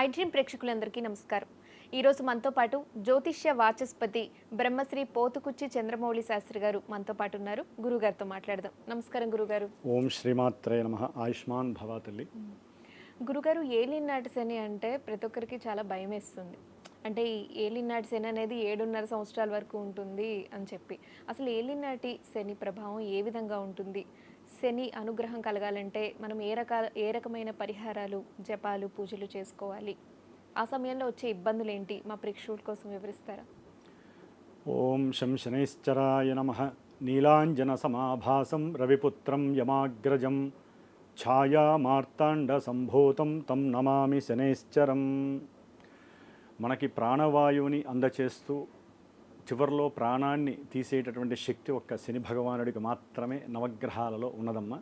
ఐడ్రీమ్ ప్రేక్షకులందరికీ నమస్కారం. ఈరోజు మనతో పాటు జ్యోతిష్య వాచస్పతి బ్రహ్మశ్రీ పోతుకుచ్చి చంద్రమౌళి శాస్త్రి గారు మనతో పాటు ఉన్నారు. గురుగారితో మాట్లాడదాం. నమస్కారం గురుగారు. ఓం శ్రీమాత్రే నమః. ఆయుష్మాన్ భవ తల్లి. గురుగారు, ఏలినాటి శని అంటే ప్రతి ఒక్కరికి చాలా భయం వేస్తుంది. అంటే ఈ ఏలినాటి శని అనేది 7.5 సంవత్సరాల వరకు ఉంటుంది అని చెప్పి, అసలు ఏలినాటి శని ప్రభావం ఏ విధంగా ఉంటుంది? శని అనుగ్రహం కలగాలంటే మనం ఏ రకమైన పరిహారాలు, జపాలు, పూజలు చేసుకోవాలి? ఆ సమయంలో వచ్చే ఇబ్బందులు ఏంటి? మా ప్రేక్షకుల కోసం వివరిస్తారా? ఓం శం శనైశ్చరాయ నమః. నీలాంజన సమాభాసం రవిపుత్రం యమాగ్రజం ఛాయా మార్తాండ సంభూతం తం నమామి శనైశ్చరం. మనకి ప్రాణవాయువుని అందచేస్తూ చివరిలో ప్రాణాన్ని తీసేటటువంటి శక్తి ఒక్క శని భగవానుడికి మాత్రమే నవగ్రహాలలో ఉన్నదమ్మా.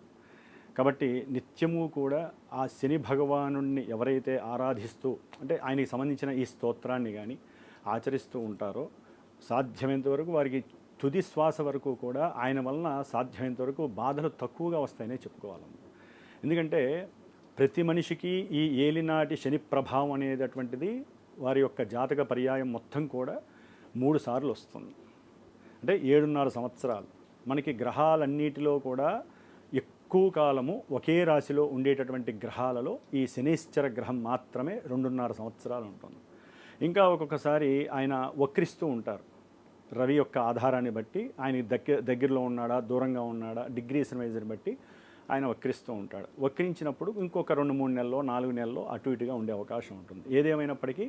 కాబట్టి నిత్యము కూడా ఆ శని భగవానుడిని ఎవరైతే ఆరాధిస్తూ, అంటే ఆయనకి సంబంధించిన ఈ స్తోత్రాన్ని కానీ ఆచరిస్తూ ఉంటారో, సాధ్యమైనంత వరకు వారికి తుది శ్వాస వరకు కూడా ఆయన వలన సాధ్యమైనంత వరకు బాధలు తక్కువగా వస్తాయనే చెప్పుకోవాలమ్మా. ఎందుకంటే ప్రతి మనిషికి ఈ ఏలినాటి శని ప్రభావం అనేటటువంటిది వారి యొక్క జాతక పర్యాయం మొత్తం కూడా 3 సార్లు వస్తుంది. అంటే 7.5 సంవత్సరాలు. మనకి గ్రహాలన్నిటిలో కూడా ఎక్కువ కాలము ఒకే రాశిలో ఉండేటటువంటి గ్రహాలలో ఈ శనీశ్చర గ్రహం మాత్రమే 2.5 సంవత్సరాలు ఉంటుంది. ఇంకా ఒక్కొక్కసారి ఆయన వక్రిస్తూ ఉంటారు. రవి యొక్క ఆధారాన్ని బట్టి ఆయన దగ్గరలో ఉన్నాడా, దూరంగా ఉన్నాడా, డిగ్రీస్ వైజ్ని బట్టి ఆయన వక్రిస్తూ ఉంటాడు. వక్రించినప్పుడు ఇంకొక 2-3 నెలల్లో 4 నెలల్లో అటు ఇటుగా ఉండే అవకాశం ఉంటుంది. ఏదేమైనప్పటికీ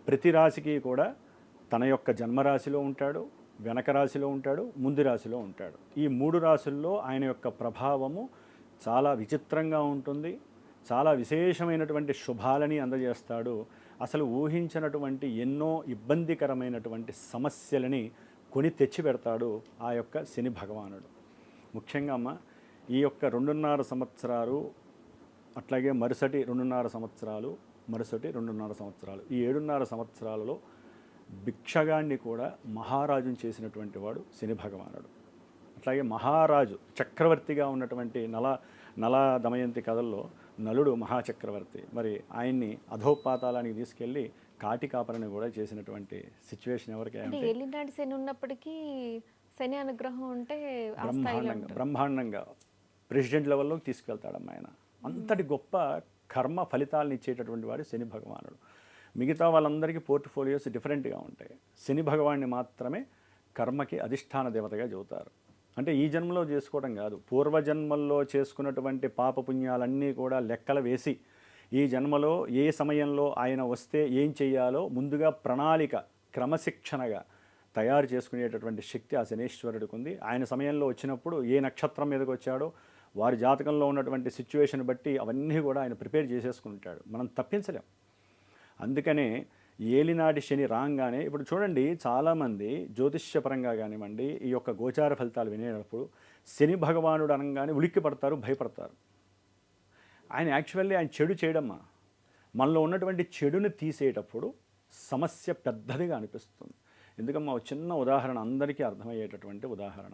ప్రతి రాశికి కూడా తన యొక్క జన్మరాశిలో ఉంటాడు, వెనక రాశిలో ఉంటాడు, ముందు రాశిలో ఉంటాడు. ఈ 3 రాశుల్లో ఆయన యొక్క ప్రభావము చాలా విచిత్రంగా ఉంటుంది. చాలా విశేషమైనటువంటి శుభాలని అందజేస్తాడు. అసలు ఊహించినటువంటి ఎన్నో ఇబ్బందికరమైనటువంటి సమస్యలని కొని తెచ్చిపెడతాడు ఆ యొక్క శని భగవానుడు. ముఖ్యంగా అమ్మ, ఈ యొక్క 2.5 సంవత్సరాలు, అట్లాగే మరుసటి 2.5 సంవత్సరాలు, మరుసటి 2.5 సంవత్సరాలు, ఈ 7.5 సంవత్సరాలలో భిక్షగాన్ని కూడా మహారాజుని చేసినటువంటి వాడు శని భగవానుడు. అట్లాగే మహారాజు చక్రవర్తిగా ఉన్నటువంటి నల దమయంతి కథల్లో నలుడు మహాచక్రవర్తి, మరి ఆయన్ని అధోపాతాలానికి తీసుకెళ్ళి కాటి కాపరిని కూడా చేసినటువంటి సిచ్యువేషన్ ఎవరికి? ఏలినాటి శని ఉన్నప్పటికీ శని అనుగ్రహం ఉంటే బ్రహ్మాండంగా ప్రెసిడెంట్ లెవెల్లోకి తీసుకెళ్తాడమ్మ ఆయన. అంతటి గొప్ప కర్మ ఫలితాలను ఇచ్చేటటువంటి వాడు శని భగవానుడు. మిగతా వాళ్ళందరికీ పోర్ట్ఫోలియోస్ డిఫరెంట్గా ఉంటాయి. శని భగవాన్ని మాత్రమే కర్మకి అధిష్టాన దేవతగా చెబుతారు. అంటే ఈ జన్మలో చేసుకోవడం కాదు, పూర్వజన్మల్లో చేసుకున్నటువంటి పాపపుణ్యాలన్నీ కూడా లెక్కలు వేసి ఈ జన్మలో ఏ సమయంలో ఆయన వస్తే ఏం చెయ్యాలో ముందుగా ప్రణాళిక క్రమశిక్షణగా తయారు చేసుకునేటటువంటి శక్తి ఆ శనీశ్వరుడికి ఉంది. ఆయన సమయంలో వచ్చినప్పుడు ఏ నక్షత్రం మీదకి వచ్చాడో వారి జాతకంలో ఉన్నటువంటి సిచ్యువేషన్ బట్టి అవన్నీ కూడా ఆయన ప్రిపేర్ చేసేసుకుంటాడు. మనం తప్పించలేం. అందుకనే ఏలినాటి శని రాగానే ఇప్పుడు చూడండి, చాలామంది జ్యోతిష్యపరంగా కానివ్వండి ఈ యొక్క గోచార ఫలితాలు వినేటప్పుడు శని భగవానుడు అనగానే ఉలిక్కి పడతారు, భయపడతారు. ఆయన యాక్చువల్లీ ఆయన చెడు చేయడమ్మా. మనలో ఉన్నటువంటి చెడుని తీసేటప్పుడు సమస్య పెద్దదిగా అనిపిస్తుంది. ఎందుకమ్మా, చిన్న ఉదాహరణ, అందరికీ అర్థమయ్యేటటువంటి ఉదాహరణ.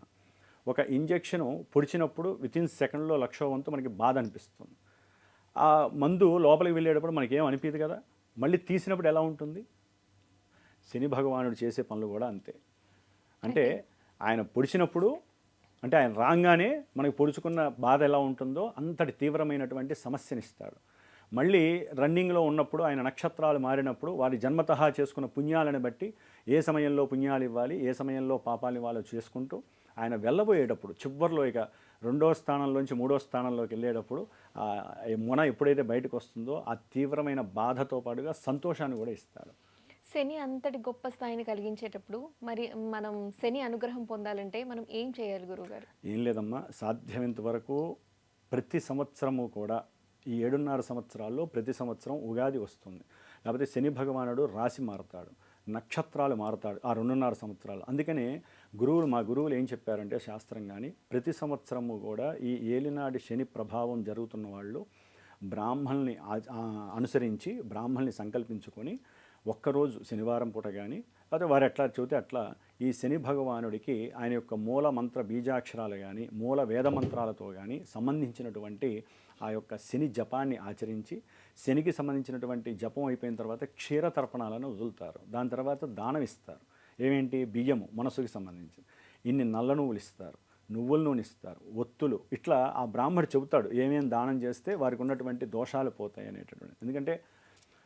ఒక ఇంజెక్షను పొడిచినప్పుడు వితిన్ సెకండ్లో 1,00,000 వంతు మనకి బాధ అనిపిస్తుంది. ఆ మందు లోపలికి వెళ్ళేటప్పుడు మనకేం అనిపించదు కదా, మళ్ళీ తీసినప్పుడు ఎలా ఉంటుంది? శని భగవానుడు చేసే పనులు కూడా అంతే. అంటే ఆయన పొడిచినప్పుడు, అంటే ఆయన రాగానే మనకి పొడుచుకున్న బాధ ఎలా ఉంటుందో అంతటి తీవ్రమైనటువంటి సమస్యనిస్తాడు. మళ్ళీ రన్నింగ్లో ఉన్నప్పుడు ఆయన నక్షత్రాలు మారినప్పుడు వారి జన్మతహా చేసుకున్న పుణ్యాలను బట్టి ఏ సమయంలో పుణ్యాలు ఇవ్వాలి, ఏ సమయంలో పాపాలు ఇవ్వాలో చేసుకుంటూ ఆయన వెళ్ళబోయేటప్పుడు చివరిలో ఇక 2వ స్థానంలోంచి 3వ స్థానంలోకి వెళ్ళేటప్పుడు మొన ఎప్పుడైతే బయటకు వస్తుందో ఆ తీవ్రమైన బాధతో పాటుగా సంతోషాన్ని కూడా ఇస్తాడు. శని అంతటి గొప్ప స్థాయిని కలిగించేటప్పుడు మరి మనం శని అనుగ్రహం పొందాలంటే మనం ఏం చేయాలి గురువుగారు? ఏం లేదమ్మా, సాధ్యమైనంత వరకు ప్రతి సంవత్సరము కూడా ఈ 7.5 సంవత్సరాల్లో ప్రతి సంవత్సరం ఉగాది వస్తుంది, లేకపోతే శని భగవానుడు రాశి మారుతాడు, నక్షత్రాలు మారుతాడు ఆ 2.5 సంవత్సరాలు. అందుకనే మా గురువులు ఏం చెప్పారంటే శాస్త్రం కానీ, ప్రతి సంవత్సరము కూడా ఈ ఏలినాటి శని ప్రభావం జరుగుతున్న వాళ్ళు బ్రాహ్మణుల్ని అనుసరించి బ్రాహ్మణుల్ని సంకల్పించుకొని ఒక్కరోజు శనివారం పూట కానీ, లేకపోతే వారు ఎట్లా చెబితే అట్లా ఈ శని భగవానుడికి ఆయన యొక్క మూల మంత్ర బీజాక్షరాలు కానీ మూల వేద మంత్రాలతో కానీ సంబంధించినటువంటి ఆ యొక్క శని జపాన్ని ఆచరించి శనికి సంబంధించినటువంటి జపం అయిపోయిన తర్వాత క్షీరతర్పణాలను వదులుతారు. దాని తర్వాత దానం ఇస్తారు. ఏమేంటి? బియ్యము, మనసుకి సంబంధించి ఇన్ని నల్ల నువ్వులు ఇస్తారు, నువ్వుల నూనె ఇస్తారు, ఒత్తులు. ఇట్లా ఆ బ్రాహ్మడు చెబుతాడు ఏమేం దానం చేస్తే వారికి ఉన్నటువంటి దోషాలు పోతాయి అనేటటువంటి. ఎందుకంటే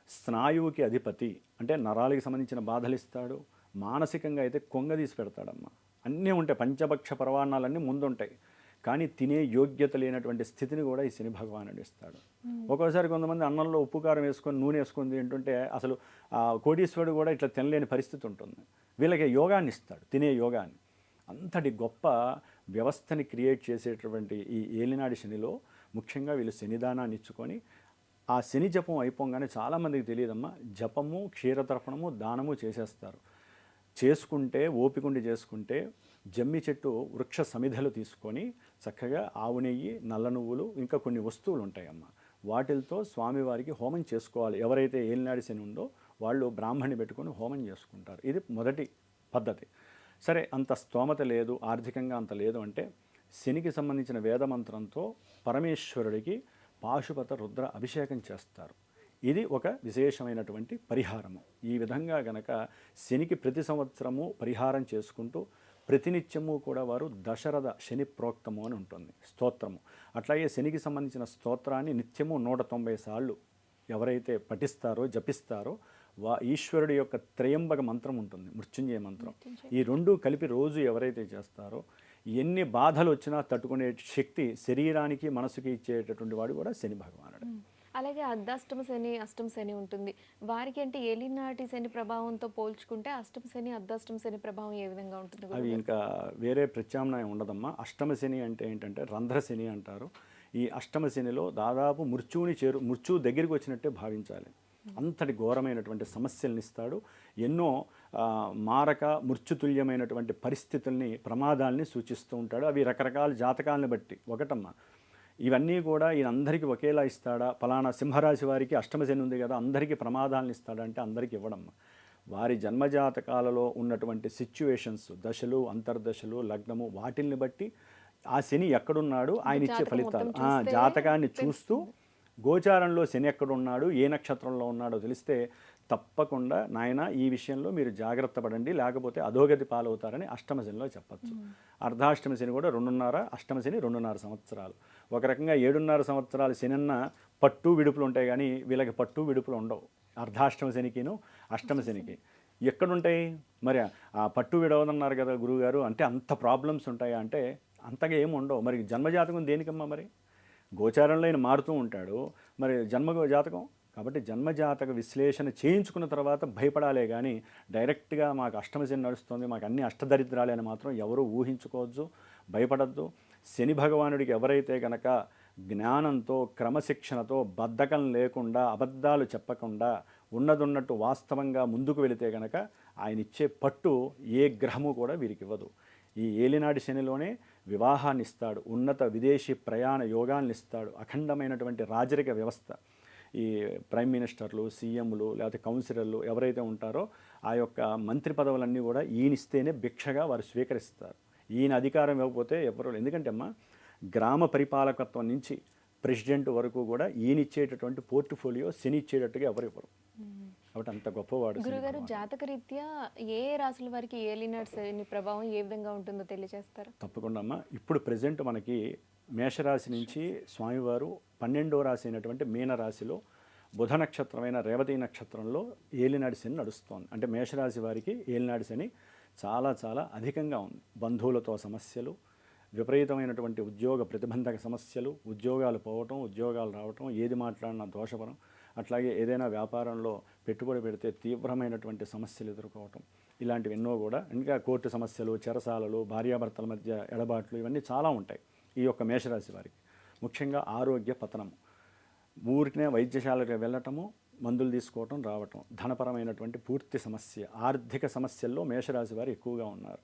స్నాయువుకి అధిపతి అంటే నరాలకి సంబంధించిన బాధలు ఇస్తాడు, మానసికంగా అయితే కొంగదీసి పెడతాడమ్మ. అన్నీ ఉంటాయి, పంచభక్ష పరవాణాలన్నీ ముందుంటాయి, కానీ తినే యోగ్యత లేనటువంటి స్థితిని కూడా ఈ శని భగవానుడు ఇస్తాడు. ఒక్కోసారి కొంతమంది అన్నంలో ఉప్పు కారం వేసుకొని నూనె వేసుకొని తింటుంటే అసలు కోటీశ్వరుడు కూడా ఇట్లా తినలేని పరిస్థితి ఉంటుంది. వీళ్ళకి యోగాన్ని ఇస్తాడు, తినే యోగాన్ని. అంతటి గొప్ప వ్యవస్థని క్రియేట్ చేసేటటువంటి ఈ ఏలినాడి శనిలో ముఖ్యంగా వీళ్ళు శనిదానాన్ని ఇచ్చుకొని ఆ శని జపం అయిపోగానే చాలామందికి తెలియదమ్మా, జపము, క్షీరతర్పణము, దానము చేసేస్తారు. చేసుకుంటే ఓపికండి చేసుకుంటే జమ్మి చెట్టు వృక్ష సమిధలు తీసుకొని చక్కగా ఆవు నెయ్యి, నల్ల నువ్వులు, ఇంకా కొన్ని వస్తువులు ఉంటాయమ్మ, వాటితో స్వామివారికి హోమం చేసుకోవాలి. ఎవరైతే ఏలినాడి శని ఉందో వాళ్ళు బ్రాహ్మణి పెట్టుకొని హోమం చేసుకుంటారు. ఇది మొదటి పద్ధతి. సరే, అంత స్తోమత లేదు, ఆర్థికంగా అంత లేదు అంటే శనికి సంబంధించిన వేదమంత్రంతో పరమేశ్వరుడికి పాశుపత రుద్ర అభిషేకం చేస్తారు. ఇది ఒక విశేషమైనటువంటి పరిహారము. ఈ విధంగా గనక శనికి ప్రతి సంవత్సరము పరిహారం చేసుకుంటూ ప్రతినిత్యము కూడా వారు దశరథ శని ప్రోక్తము అని ఉంటుంది స్తోత్రము. అట్లాగే శనికి సంబంధించిన స్తోత్రాన్ని నిత్యము 190 సార్లు ఎవరైతే పఠిస్తారో జపిస్తారో ఈశ్వరుడి యొక్క త్రయంబక మంత్రం ఉంటుంది, మృత్యుంజయ మంత్రం. ఈ రెండు కలిపి రోజు ఎవరైతే చేస్తారో ఎన్ని బాధలు వచ్చినా తట్టుకునే శక్తి శరీరానికి మనసుకి ఇచ్చేటటువంటి వాడు కూడా శని భగవానుడు. అలాగే అర్ధాష్టమ శని, అష్టమ శని ఉంటుంది. వారికి అంటే ఏలినాటి శని ప్రభావంతో పోల్చుకుంటే అష్టమ శని, అర్ధాష్టమ శని ప్రభావం ఏ విధంగా ఉంటుంది? అవి ఇంకా వేరే ప్రత్యామ్నాయం ఉండదమ్మా. అష్టమ శని అంటే ఏంటంటే రంధ్ర శని అంటారు. ఈ అష్టమ శనిలో దాదాపు మృత్యువు దగ్గరికి వచ్చినట్టే భావించాలి. అంతటి ఘోరమైనటువంటి సమస్యలను ఇస్తాడు. ఎన్నో మారక మృత్యుతుల్యమైనటువంటి పరిస్థితుల్ని, ప్రమాదాలని సూచిస్తూ ఉంటాడు. అవి రకరకాల జాతకాలను బట్టి ఒకటమ్మా. ఇవన్నీ కూడా ఈయన అందరికీ ఒకేలా ఇస్తాడా? ఫలానా సింహరాశి వారికి అష్టమ శని ఉంది కదా, అందరికీ ప్రమాదాలను ఇస్తాడా అంటే అందరికీ ఇవ్వడమ్మా. వారి జన్మజాతకాలలో ఉన్నటువంటి సిచ్యువేషన్స్, దశలు, అంతర్దశలు, లగ్నము, వాటిల్ని బట్టి ఆ శని ఎక్కడున్నాడు ఆయన ఇచ్చే ఫలితాలు జాతకాన్ని చూస్తూ గోచారంలో శని ఎక్కడున్నాడు, ఏ నక్షత్రంలో ఉన్నాడో తెలిస్తే తప్పకుండా నాయన ఈ విషయంలో మీరు జాగ్రత్త పడండి, లేకపోతే అధోగతి పాలవుతారని అష్టమ శనిలో చెప్పచ్చు. అర్ధాష్టమ శని కూడా 2.5, అష్టమ శని 2.5 సంవత్సరాలు. ఒక రకంగా 7.5 సంవత్సరాలు శనిన్న పట్టు విడుపులు ఉంటాయి, కానీ వీళ్ళకి పట్టు విడుపులు ఉండవు. అర్ధాష్టమ శనికిను అష్టమ శనికి ఎక్కడుంటాయి మరి? ఆ పట్టు విడవదన్నారు కదా గురువుగారు, అంటే అంత ప్రాబ్లమ్స్ ఉంటాయా అంటే అంతగా ఏమి ఉండవు. మరి జన్మజాతకం దేనికమ్మా? మరి గోచారంలో ఆయన మారుతూ ఉంటాడు, మరి జన్మ జాతకం కాబట్టి జన్మజాతక విశ్లేషణ చేయించుకున్న తర్వాత భయపడాలే కానీ డైరెక్ట్గా మాకు అష్టమ శని నడుస్తుంది, మాకు అన్ని అష్టదరిద్రాలే అని మాత్రం ఎవరూ ఊహించుకోవద్దు, భయపడద్దు. శని భగవానుడికి ఎవరైతే కనుక జ్ఞానంతో, క్రమశిక్షణతో, బద్ధకం లేకుండా, అబద్ధాలు చెప్పకుండా ఉన్నదున్నట్టు వాస్తవంగా ముందుకు వెళితే కనుక ఆయన ఇచ్చే పట్టు ఏ గ్రహము కూడా వీరికి ఇవ్వదు. ఈ ఏలినాటి శనిలోనే వివాహాన్ని ఇస్తాడు, ఉన్నత విదేశీ ప్రయాణ యోగాన్ని ఇస్తాడు, అఖండమైనటువంటి రాజరిక వ్యవస్థ. ఈ ప్రైమ్ మినిస్టర్లు, సీఎంలు, లేకపోతే కౌన్సిలర్లు ఎవరైతే ఉంటారో ఆ యొక్క మంత్రి పదవులన్నీ కూడా ఈయనిస్తేనే భిక్షగా వారు స్వీకరిస్తారు. ఈయన అధికారం ఇవ్వకపోతే ఎవరు. ఎందుకంటే అమ్మా, గ్రామ పరిపాలకత్వం నుంచి ప్రెసిడెంట్ వరకు కూడా ఈయన ఇచ్చేటటువంటి పోర్ట్ఫోలియో శని ఇచ్చేటట్టుగా ఎవరు ఇవ్వరు. కాబట్టి అంత గొప్పవాడు. గురుగారు, జాతక రీత్యా ఏ రాశుల వారికి ఏలినాటి శని ప్రభావం ఏ విధంగా ఉంటుందో తెలియజేస్తారు? తప్పకుండా అమ్మా. ఇప్పుడు ప్రజెంట్ మనకి మేషరాశి నుంచి స్వామివారు 12వ రాశి అయినటువంటి మీనరాశిలో బుధ నక్షత్రమైన రేవతి నక్షత్రంలో ఏలినాడి శని నడుస్తోంది. అంటే మేషరాశి వారికి ఏలినాడి శని చాలా చాలా అధికంగా ఉంది. బంధువులతో సమస్యలు, విపరీతమైనటువంటి ఉద్యోగ ప్రతిబంధక సమస్యలు, ఉద్యోగాలు పోవటం, ఉద్యోగాలు రావటం, ఏది మాట్లాడినా దోషపరం, అట్లాగే ఏదైనా వ్యాపారంలో పెట్టుబడి పెడితే తీవ్రమైనటువంటి సమస్యలు ఎదుర్కోవటం, ఇలాంటివి ఎన్నో కూడా. ఇంకా కోర్టు సమస్యలు, చెరసాలలు, భార్యాభర్తల మధ్య ఎడబాట్లు, ఇవన్నీ చాలా ఉంటాయి ఈ యొక్క మేషరాశి వారికి. ముఖ్యంగా ఆరోగ్య పతనము, ఊరికనే వైద్యశాలకు వెళ్ళటము, మందులు తీసుకోవటం, రావటం, ధనపరమైనటువంటి పూర్తి సమస్య, ఆర్థిక సమస్యల్లో మేషరాశి వారు ఎక్కువగా ఉన్నారు.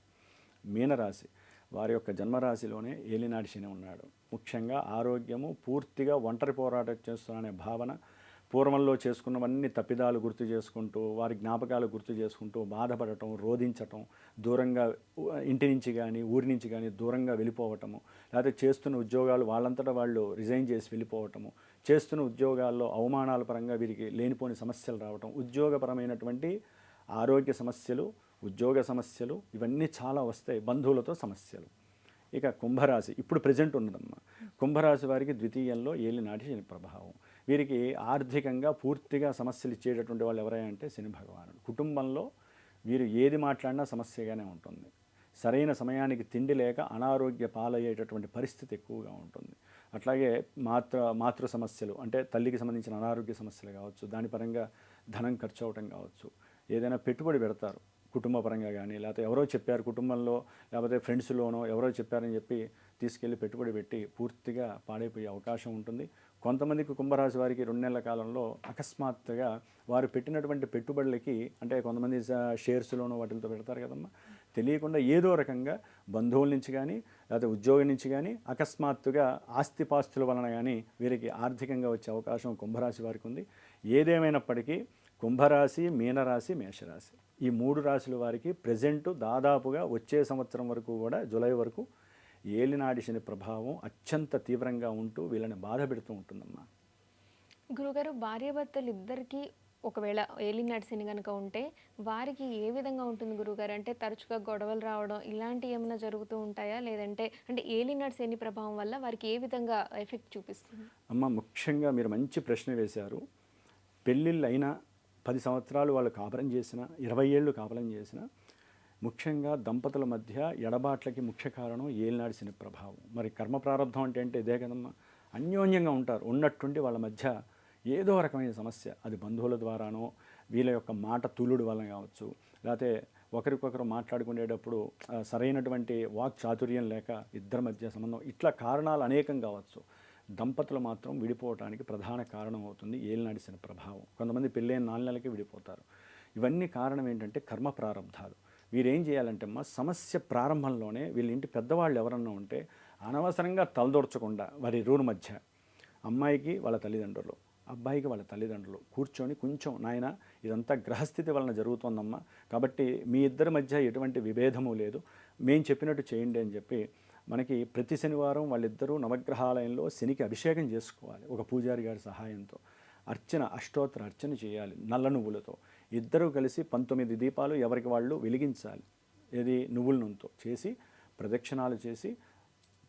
మీనరాశి వారి యొక్క జన్మరాశిలోనే ఏలినాటి శని ఉన్నాడు. ముఖ్యంగా ఆరోగ్యము, పూర్తిగా ఒంటరి పోరాటం చేస్తున్నానే భావన, పూర్వంలో చేసుకున్నవన్నీ తప్పిదాలు గుర్తు చేసుకుంటూ వారి జ్ఞాపకాలు గుర్తు చేసుకుంటూ బాధపడటం, రోధించటం, దూరంగా ఇంటి నుంచి కానీ ఊరి నుంచి కానీ దూరంగా వెళ్ళిపోవటము, లేకపోతే చేస్తున్న ఉద్యోగాలు వాళ్ళంతటా వాళ్ళు రిజైన్ చేసి వెళ్ళిపోవటము, చేస్తున్న ఉద్యోగాల్లో అవమానాల పరంగా వీరికి లేనిపోని సమస్యలు రావటం, ఉద్యోగపరమైనటువంటి ఆరోగ్య సమస్యలు, ఉద్యోగ సమస్యలు ఇవన్నీ చాలా వస్తాయి, బంధువులతో సమస్యలు. ఇక కుంభరాశి ఇప్పుడు ప్రజెంట్ ఉన్నదమ్మా. కుంభరాశి వారికి ద్వితీయంలో ఏలినాటి శని ప్రభావం. వీరికి ఆర్థికంగా పూర్తిగా సమస్యలు ఇచ్చేటటువంటి వాళ్ళు ఎవరైనా అంటే శని భగవానుడు. కుటుంబంలో వీరు ఏది మాట్లాడినా సమస్యగానే ఉంటుంది. సరైన సమయానికి తిండి లేక అనారోగ్య పాలయ్యేటటువంటి పరిస్థితి ఎక్కువగా ఉంటుంది. అట్లాగే మాతృ సమస్యలు అంటే తల్లికి సంబంధించిన అనారోగ్య సమస్యలు కావచ్చు, దాని పరంగా ధనం ఖర్చు అవటం కావచ్చు, ఏదైనా పెట్టుబడి పెడతారు కుటుంబ పరంగా కానీ, లేకపోతే ఎవరో చెప్పారు కుటుంబంలో, లేకపోతే ఫ్రెండ్స్లోనో ఎవరో చెప్పారని చెప్పి తీసుకెళ్ళి పెట్టుబడి పెట్టి పూర్తిగా పాడైపోయే అవకాశం ఉంటుంది. కొంతమందికి కుంభరాశి వారికి 2 నెలల కాలంలో అకస్మాత్తుగా వారు పెట్టినటువంటి పెట్టుబడులకి, అంటే కొంతమంది షేర్స్లోనో వాటితో పెడతారు కదమ్మా, తెలియకుండా ఏదో రకంగా బంధువుల నుంచి కానీ లేకపోతే ఉద్యోగం నుంచి కానీ అకస్మాత్తుగా ఆస్తిపాస్తుల వలన కానీ వీరికి ఆర్థికంగా వచ్చే అవకాశం కుంభరాశి వారికి ఉంది. ఏదేమైనప్పటికీ కుంభరాశి, మీనరాశి, మేషరాశి ఈ 3 రాశుల వారికి ప్రజెంటు దాదాపుగా వచ్చే సంవత్సరం వరకు కూడా జూలై వరకు ఏలినాటి శని ప్రభావం అత్యంత తీవ్రంగా ఉంటూ వీళ్ళని బాధ పెడుతూ ఉంటుందమ్మా. గురుగారు, భార్యాభర్తలు ఇద్దరికీ ఒకవేళ ఏలినాటి శని కనుక ఉంటే వారికి ఏ విధంగా ఉంటుంది గురుగారు? అంటే తరచుగా గొడవలు రావడం ఇలాంటివి ఏమైనా జరుగుతూ ఉంటాయా? లేదంటే అంటే ఏలినాటి శని ప్రభావం వల్ల వారికి ఏ విధంగా ఎఫెక్ట్ చూపిస్తుంది? అమ్మ, ముఖ్యంగా మీరు మంచి ప్రశ్న వేశారు. పెళ్ళిళ్ళు అయినా 10 సంవత్సరాలు వాళ్ళు కాపురం చేసిన, 20 ఏళ్ళు కాపురం చేసిన, ముఖ్యంగా దంపతుల మధ్య ఎడబాట్లకి ముఖ్య కారణం ఏలినాటి శని ప్రభావం. మరి కర్మ ప్రారంభం అంటే ఇదే కదమ్మా. అన్యోన్యంగా ఉంటారు, ఉన్నట్టుండి వాళ్ళ మధ్య ఏదో రకమైన సమస్య, అది బంధువుల ద్వారానో వీళ్ళ యొక్క మాట తూలుడు వలన కావచ్చు, లేకపోతే ఒకరికొకరు మాట్లాడుకునేటప్పుడు సరైనటువంటి వాక్ చాతుర్యం లేక ఇద్దరి మధ్య సంబంధం, ఇట్లా కారణాలు అనేకం కావచ్చు. దంపతులు మాత్రం విడిపోవటానికి ప్రధాన కారణం అవుతుంది ఏలినాటి శని ప్రభావం. కొంతమంది పెళ్ళైన 4 నెలలకి విడిపోతారు. ఇవన్నీ కారణం ఏంటంటే కర్మ ప్రారంధాలు. వీరేం చేయాలంటే అమ్మ, సమస్య ప్రారంభంలోనే వీళ్ళ ఇంటి పెద్దవాళ్ళు ఎవరన్నా ఉంటే అనవసరంగా తలదొరచకుండా వారి ఇరువురి మధ్య, అమ్మాయికి వాళ్ళ తల్లిదండ్రులు, అబ్బాయికి వాళ్ళ తల్లిదండ్రులు కూర్చొని కొంచెం, నాయన ఇదంతా గ్రహస్థితి వలన జరుగుతోందమ్మా, కాబట్టి మీ ఇద్దరి మధ్య ఎటువంటి విభేదము లేదు, మేము చెప్పినట్టు చేయండి అని చెప్పి, మనకి ప్రతి శనివారం వాళ్ళిద్దరూ నవగ్రహాలయంలో శనికి అభిషేకం చేసుకోవాలి ఒక పూజారి గారి సహాయంతో. అష్టోత్తర అర్చన చేయాలి నల్ల నువ్వులతో. ఇద్దరూ కలిసి 19 దీపాలు ఎవరికి వాళ్ళు వెలిగించాలి. ఏది నువ్వుల నూనెతో చేసి ప్రదక్షిణాలు చేసి,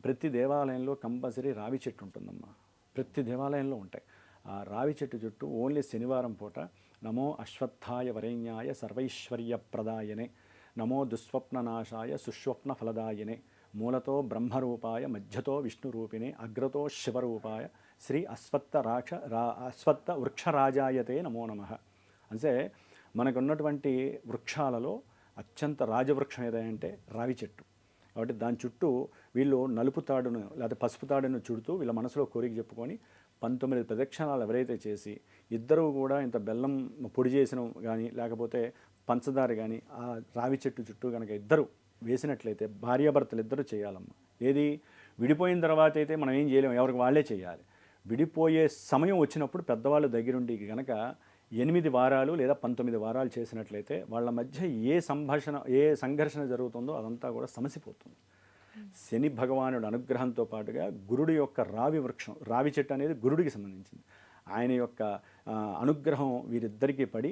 ప్రతి దేవాలయంలో కంపల్సరీ రావి చెట్టు ఉంటుందమ్మా, ప్రతి దేవాలయంలో ఉంటాయి. ఆ రావి చెట్టు చుట్టూ ఓన్లీ శనివారం పూట నమో అశ్వత్థాయ వరేణ్యాయ సర్వైశ్వర్య ప్రదాయనే, నమో దుస్వప్ననాశాయ సుస్వప్న ఫలదాయనే, మూలతో బ్రహ్మరూపాయ మధ్యతో విష్ణురూపిణే అగ్రతో శివరూపాయ శ్రీ అశ్వత్థ వృక్షరాజాయతే నమో నమః. అంటే మనకున్నటువంటి వృక్షాలలో అత్యంత రాజవృక్షం ఏదంటే రావి చెట్టు. కాబట్టి దాని చుట్టూ వీళ్ళు నలుపు తాడును లేదా పసుపు తాడును చుడుతూ వీళ్ళ మనసులో కోరిక చెప్పుకొని 19 ప్రదక్షిణాలు ఎవరైతే చేసి, ఇద్దరూ కూడా ఇంత బెల్లం పొడి చేసిన కానీ లేకపోతే పంచదార కానీ ఆ రావి చెట్టు చుట్టూ కనుక ఇద్దరు వేసినట్లయితే, భార్యాభర్తలు ఇద్దరు చేయాలమ్మా. ఏది విడిపోయిన తర్వాత అయితే మనం ఏం చేయలేము, ఎవరికి వాళ్ళే చేయాలి. విడిపోయే సమయం వచ్చినప్పుడు పెద్దవాళ్ళు దగ్గరుండి కనుక 8 వారాలు లేదా 19 వారాలు చేసినట్లయితే వాళ్ళ మధ్య ఏ సంఘర్షణ జరుగుతుందో అదంతా కూడా సమసిపోతుంది. శని భగవానుడు అనుగ్రహంతో పాటుగా గురుడి యొక్క రావి చెట్టు అనేది గురుడికి సంబంధించింది. ఆయన యొక్క అనుగ్రహం వీరిద్దరికీ పడి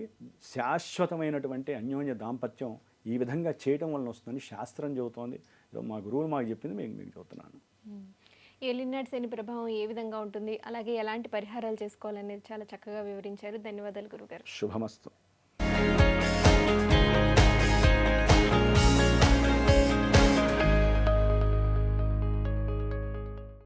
శాశ్వతమైనటువంటి అన్యోన్య దాంపత్యం ఈ విధంగా చేయటం వలన వస్తుందని శాస్త్రం చెబుతోంది. మా గురువులు మాకు చెప్పింది మీకు చెబుతున్నాను. ఏలినాటి శని ప్రభావం ఏ విధంగా ఉంటుంది, అలాగే ఎలాంటి పరిహారాలు చేసుకోవాలనేది చాలా చక్కగా వివరించారు. ధన్యవాదాలు గురుగారు. శుభమస్తు.